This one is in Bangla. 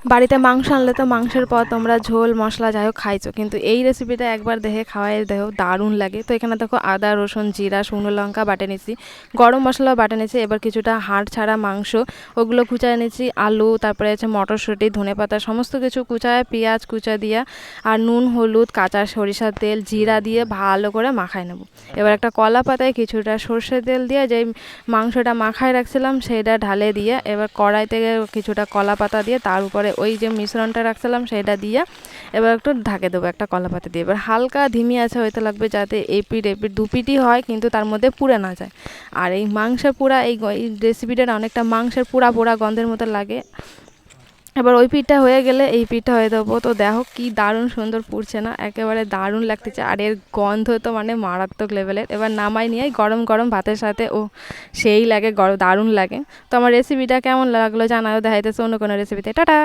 বাড়িতে মাংস আনলে তো মাংসের পর তোমরা ঝোল মশলা যাই হোক খাইছো, কিন্তু এই রেসিপিটা একবার দেখে খাওয়াই দেখো দারুণ লাগে। তো এখানে দেখো আদা রসুন জিরা শুকনো লঙ্কা বাটে নিয়েছি, গরম মশলাও বাটে নিয়েছি। এবার কিছুটা হাড় ছাড়া মাংস ওগুলো কুচায় নিয়েছি, আলু তারপরে আছে মটরশুঁটি ধনেপাতা সমস্ত কিছু কুচায়, পেঁয়াজ কুচা দিয়া আর নুন হলুদ কাঁচা সরিষার তেল জিরা দিয়ে ভালো করে মাখায় নেব। এবার একটা কলা পাতায় কিছুটা সর্ষের তেল দিয়ে যেই মাংসটা মাখায় রাখছিলাম সেটা ঢালে দিয়ে এবার কড়াইতে কিছুটা কলা পাতা দিয়ে তার উপরে ওই যে মিশ্রণটা রাখছিলাম সেটা দিয়ে এবার একটু ঢাকে দেবো একটা কলা পাতা দিয়ে। এবার হালকা ধিমি আছে হইতে লাগবে যাতে এপিট এপিট দুপিটই হয় কিন্তু তার মধ্যে পুড়ে না যায়। আর এই মাংসের পুরা এই রেসিপিটা অনেকটা মাংসের পুরা পোড়া গন্ধের মতো লাগে। এবার ওই পিঠটা হয়ে গেলে এই পিঠটা হয়ে দেবো। তো দেখো কি দারুণ সুন্দর পুড়ছে না, একেবারে দারুণ লাগতেছে আর এর গন্ধ তো মানে মারাত্মক লেভেলের। এবার নামাই নিয়ে গরম গরম ভাতের সাথে ও সেই লাগে, দারুণ লাগে। তো আমার রেসিপিটা কেমন লাগলো জানাও, দেখাইতেছে অন্য কোনো রেসিপিতে। টাটা।